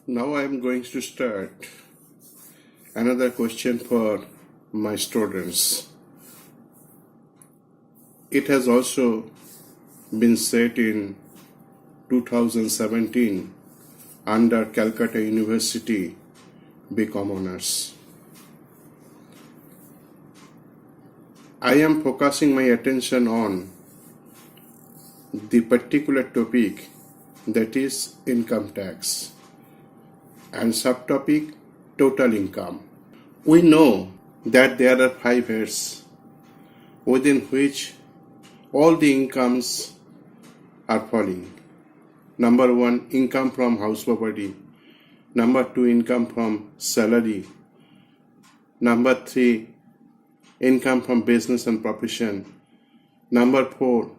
Now I am going to start another question for my students. It has also been set in 2017 under Calcutta University BCom Honors. I am focusing my attention on the particular topic, that is income tax, and subtopic total income. We know that there are 5 heads within which all the incomes are falling. Number 1, income from house property. Number 2, income from salary. Number 3, income from business and profession. Number 4,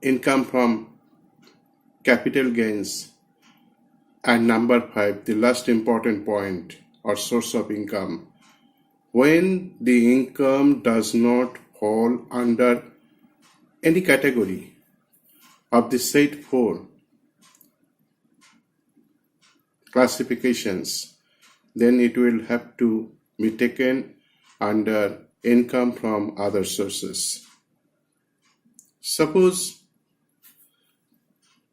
income from capital gains. And number 5, the last important point or source of income, when the income does not fall under any category of the said 4 classifications, then it will have to be taken under income from other sources. Suppose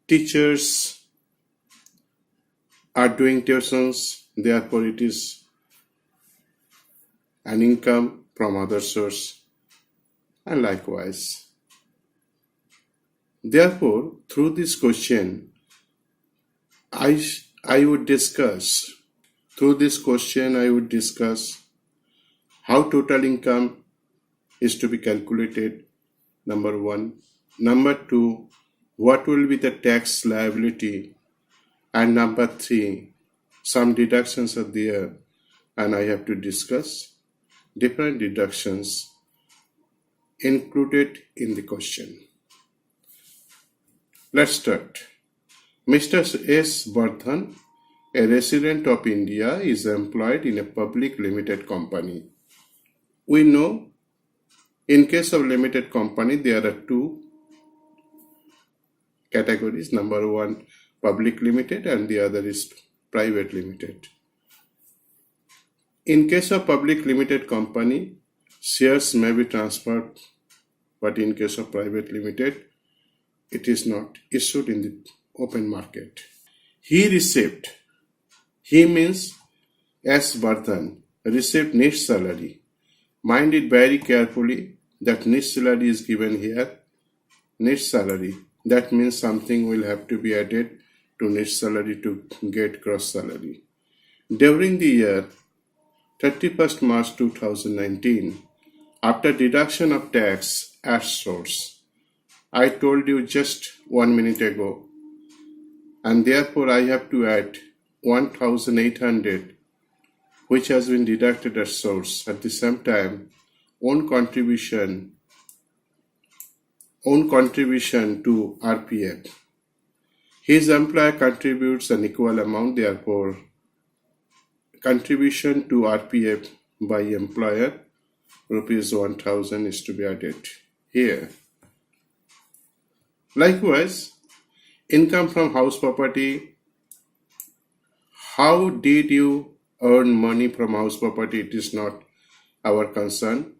teachers are doing tuitions, therefore it is an income from other source, and likewise. Therefore, through this question, I would discuss how total income is to be calculated, number 1. Number 2, what will be the tax liability, and number 3, some deductions are there, and I have to discuss different deductions included in the question. Let's start. Mr. S. Bardhan, a resident of India, is employed in a public limited company. We know in case of limited company there are 2 categories. Number 1, public limited, and the other is private limited. In case of public limited company, shares may be transferred, but in case of private limited, it is not issued in the open market. He means S. Bardhan, received net salary. Mind it very carefully that net salary is given here. Net salary, that means something will have to be added to net salary to get gross salary. During the year 31st March 2019, after deduction of tax at source, I told you just 1 minute ago, and therefore I have to add 1,800 which has been deducted at source. At the same time, own contribution to RPF. His employer contributes an equal amount, therefore contribution to RPF by employer rupees 1,000 is to be added here. Likewise, income from house property. How did you earn money from house property? It is not our concern.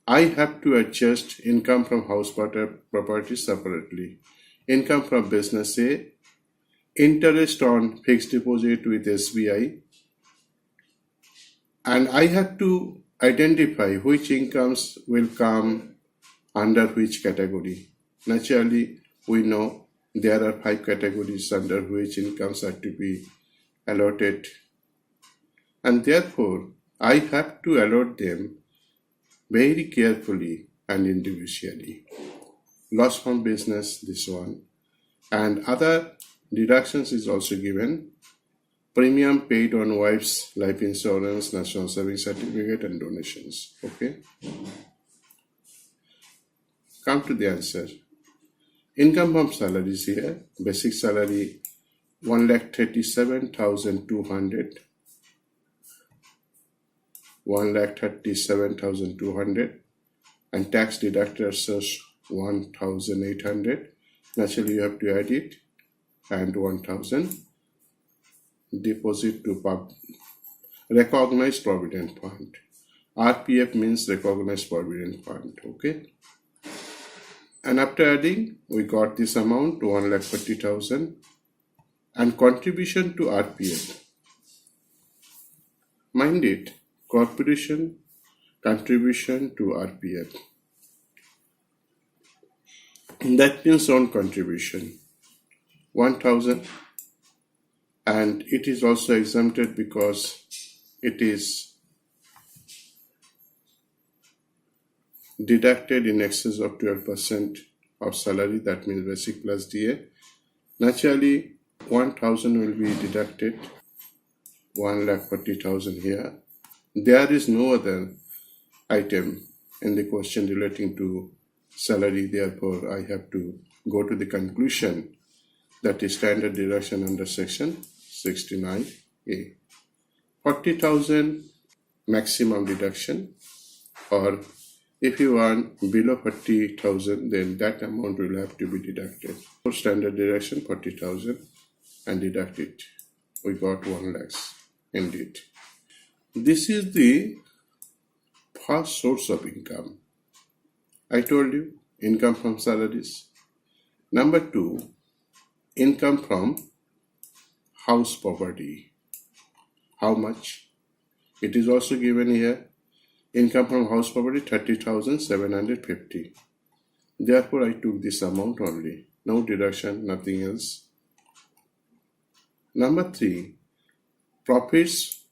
I have to adjust income from house property separately. Income from business A, interest on fixed deposit with SBI, and I have to identify which incomes will come under which category. Naturally, we know there are 5 categories under which incomes are to be allotted, and therefore I have to allot them very carefully and individually. Loss from business, this one, and other deductions is also given. Premium paid on wife's life insurance, national savings certificate, and donations. Okay. Come to the answer. Income from salaries here. Basic salary 1,37,200. 1,37,200, and tax deductors is 1,800. Naturally, you have to add it and 1,000. deposit to recognized provident fund. RPF means recognized provident fund. Okay. And after adding, we got this amount 1,40,000 and contribution to RPF. Mind it, corporation contribution to RPF. That means own contribution 1,000, and it is also exempted because it is deducted in excess of 12% of salary, that means basic plus DA. Naturally, 1,000 will be deducted, 1,40,000 here. There is no other item in the question relating to salary, therefore I have to go to the conclusion that is standard deduction under section 69A. 40,000 maximum deduction, or if you earn below 40,000, then that amount will have to be deducted. For standard deduction 40,000 and deduct it. We got 1 lakh indeed. This is the first source of income. I told you, income from salaries. Number 2, income from house property. How much? It is also given here. Income from house property 30,750. Therefore, I took this amount only. No deduction, nothing else. Number 3, profits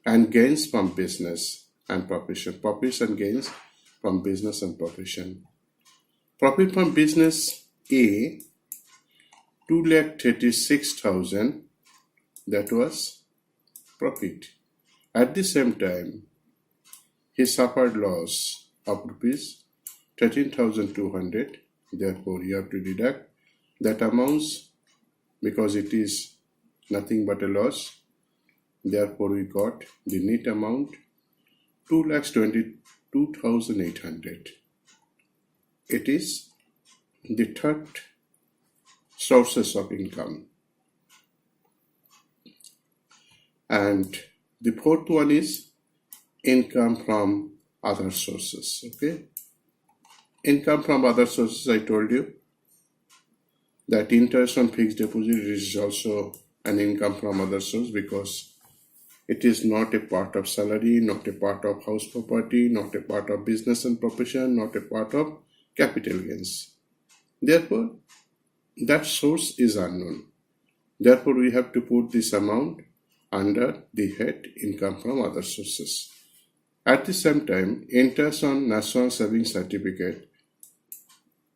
and gains from business and profession. Profits and gains from business and profession. Profit from business A, 2,36,000. That was profit. At the same time, he suffered loss of rupees 13,200. Therefore, you have to deduct that amounts because it is nothing but a loss. Therefore, we got the net amount 2,22,800. It is the third sources of income. And the fourth one is income from other sources. Okay. Income from other sources, I told you that interest on fixed deposit is also an income from other source because it is not a part of salary, not a part of house property, not a part of business and profession, not a part of capital gains. Therefore, that source is unknown. Therefore, we have to put this amount under the head income from other sources. At the same time, interest on National Savings Certificate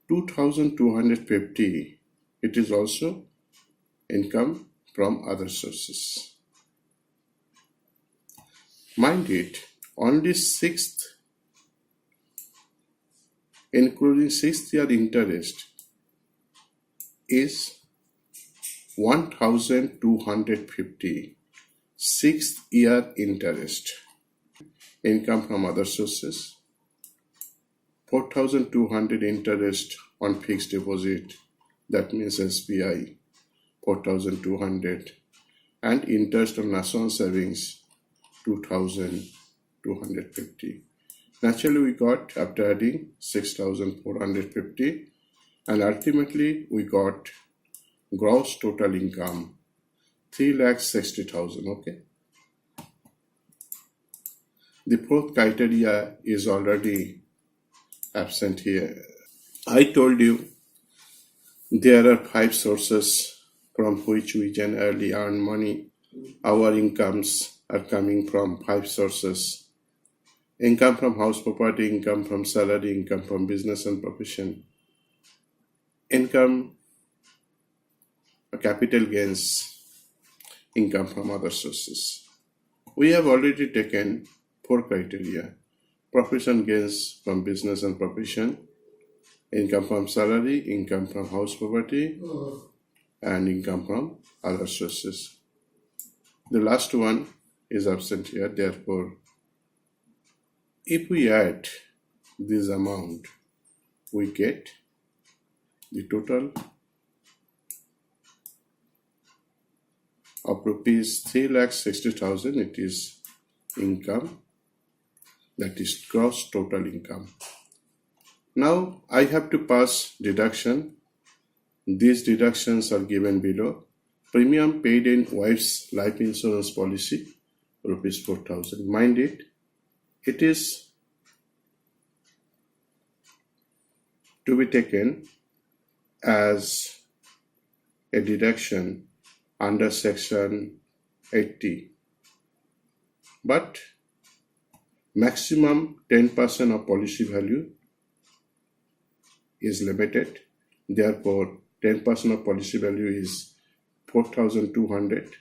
2,250. It is also income from other sources. Mind it, only 6th, including 6th year interest, is 1,250. 6th year interest. Income from other sources. 4,200 interest on fixed deposit, that means SBI, 4,200, and interest on national savings, 2,250. Naturally, we got, after adding, 6,450, and ultimately we got gross total income 3,60,000. Okay. The fourth criteria is already absent here. I told you there are 5 sources from which we generally earn money. Our incomes are coming from 5 sources. Income from house property, income from salary, income from business and profession. Income, capital gains, income from other sources. We have already taken 4 criteria: profits and gains from business and profession, income from salary, income from house property, and income from other sources. The last one is absent here. Therefore, if we add this amount, we get the total of rupees 3,60,000, it is income, that is gross total income. Now I have to pass deduction. These deductions are given below. Premium paid in wife's life insurance policy, rupees 4,000. Mind it, it is to be taken as a deduction under section 80, but maximum 10% of policy value is limited. Therefore 10% of policy value is 4,200,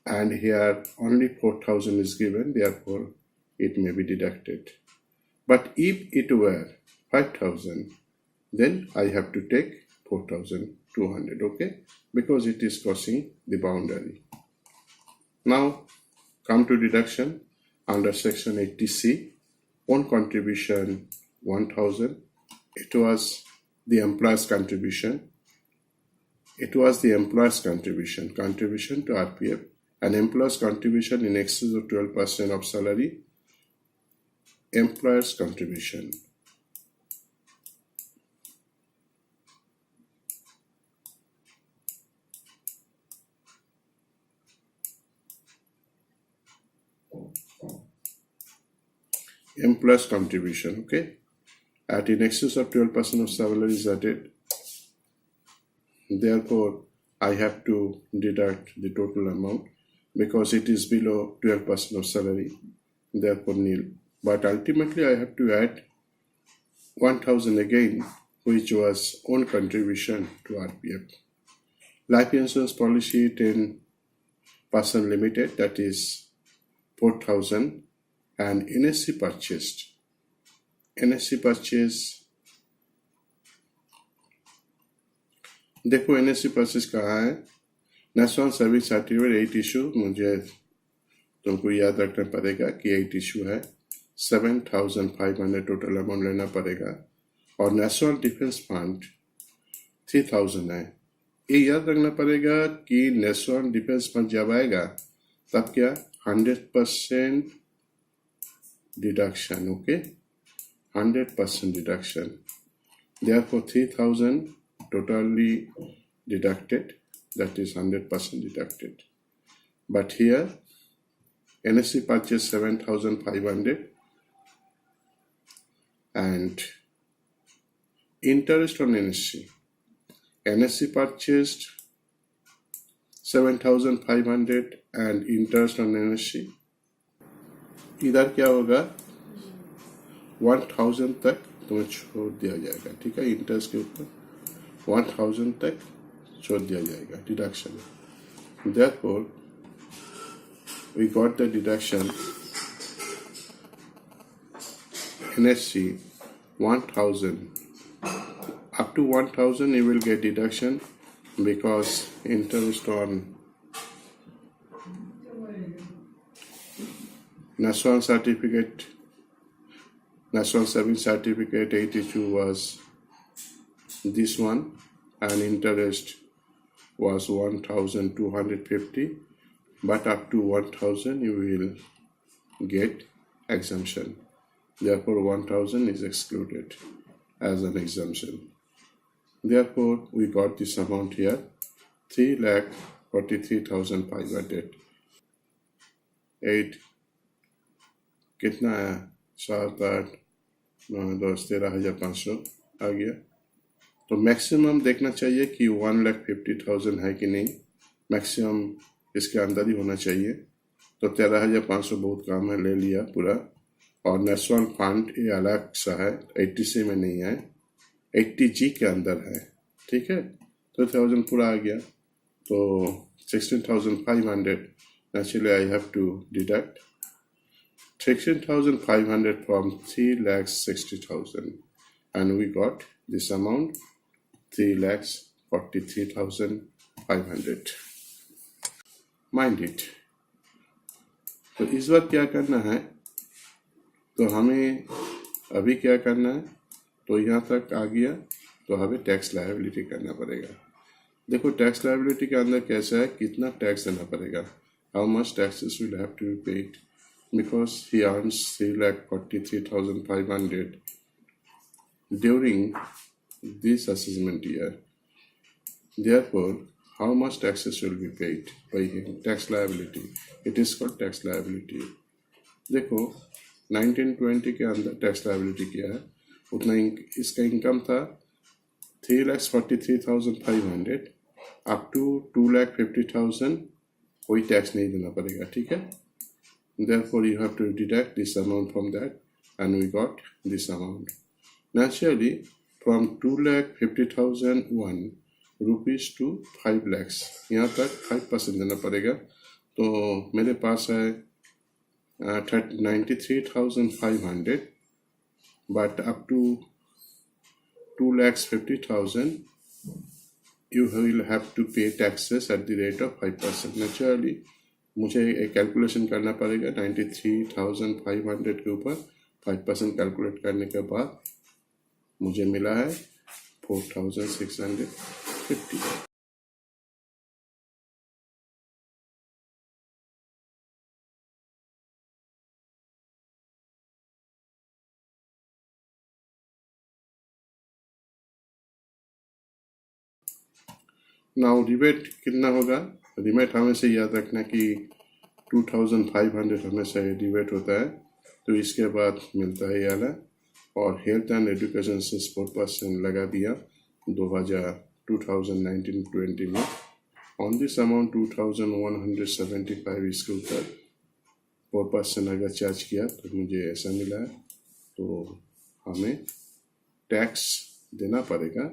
and here only 4,000 is given, therefore it may be deducted. But if it were 5,000, then I have to take 4,200, okay, because it is crossing the boundary. Now come to deduction under section 80C. Own contribution 1,000. It was the employer's contribution. It was the employer's contribution to RPF. An employer's contribution in excess of 12% of salary. Employer's contribution. Employer's contribution, okay, at in excess of 12% of salary is added. Therefore I have to deduct the total amount because it is below 12% of salary, therefore nil. But ultimately I have to add 1,000 again, which was own contribution to RPF. Life insurance policy 10% limited, that is 4,000, and NSC purchased. NSC purchase, देखो NSC purchase कहाँ है? National service certificate 8 issue, मुझे तुमको याद रखना पड़ेगा कि 8 issue है, 7,500 टोटल अमाउंट लेना पड़ेगा, और नेशनल डिफेंस फंड 3,000 है. ये याद रखना पड़ेगा कि नेशनल डिफेंस फंड जब आएगा तब क्या 100% deduction, okay, 100% deduction. Therefore 3,000 totally deducted, that is 100% deducted. But here NSC purchased 7,500 and interest on NSC. NSC purchased 7,500 and interest on NSC. इधर क्या होगा 1,000 तक तुम्हें छोड़ दिया जाएगा, ठीक है, इंटरेस्ट के ऊपर 1,000 तक छोड़ दिया जाएगा deduction. Therefore we got the deduction NSC 1,000. Up to 1,000 you will get deduction because interest on National certificate, National Service Certificate 8 issue was this one, and interest was 1,250, but up to 1,000 you will get exemption. Therefore 1,000 is excluded as an exemption. Therefore we got this amount here, 3,43,500. 8 कितना है, 7, 8, 9, 10, 13,500 आ गया. तो maximum देखना चाहिए कि 1,50,000 है कि नहीं, मैक्सिमम इसके अंदर ही होना चाहिए. तो 13,500 बहुत कम है, ले लिया पूरा. और नेशनल फंड ये अलग सा है, 80C में नहीं है, 80G के अंदर है, ठीक है. तो 1,000 पूरा आ गया, तो 16,500 naturally I have to deduct 16,500 from 3,60,000, and we got this amount 3,43,500. Mind it. तो इस बार क्या करना है, तो हमें अभी क्या करना है, तो यहाँ तक आ गया तो हमें टैक्स लायबिलिटी करना पड़ेगा. देखो टैक्स लायबिलिटी के अंदर कैसा है, कितना टैक्स देना पड़ेगा, how much taxes will have to be paid, because he earns 3,43,500 during this assessment year. Therefore, how much taxes will be paid by him? Tax liability. It is called tax liability. देखो 1920 के अंदर tax liability क्या है, उतना इसका income था 3,43,500 up to 2,50,000 कोई tax नहीं देना पड़ेगा, ठीक है. Therefore, you have to deduct this amount from that, and we got this amount. Naturally, from 2,50,001 rupees to 5 lakhs, यहाँ तक 5% देना पड़ेगा. तो मेरे पास है 93,500, but up to 2,50,000 you will have to pay taxes at the rate of 5%. Naturally, मुझे एक calculation करना पड़ेगा. 93,500 के ऊपर 5% कैलकुलेट करने के बाद मुझे मिला है 4,650. नाउ रिबेट कितना होगा, रिबेट हमेशा याद रखना कि 2,500 हमेशा रिबेट होता है. तो इसके बाद मिलता है ये वाला, और हेल्थ एंड एजुकेशन से 4% लगा दिया 2019-20 में. ऑन दिस अमाउंट 2,175 इसके ऊपर 4% अगर चार्ज किया तो मुझे ऐसा मिला है. तो हमें टैक्स देना पड़ेगा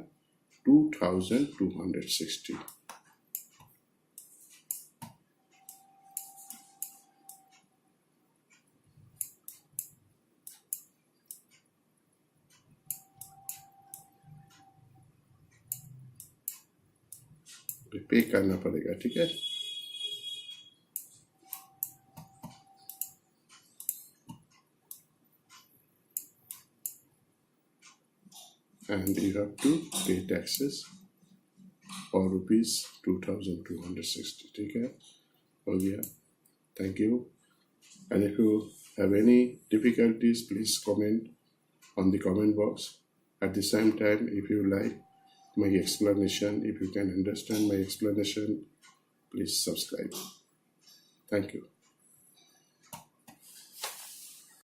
2,260. पे करना पड़ेगा, ठीक है. And you have to pay taxes for rupees 2,260, ठीक है. हो गया. Thank you. And if you have any difficulties, please comment on the comment box. At the same time, if you like my explanation, if you can understand my explanation, please subscribe. Thank you.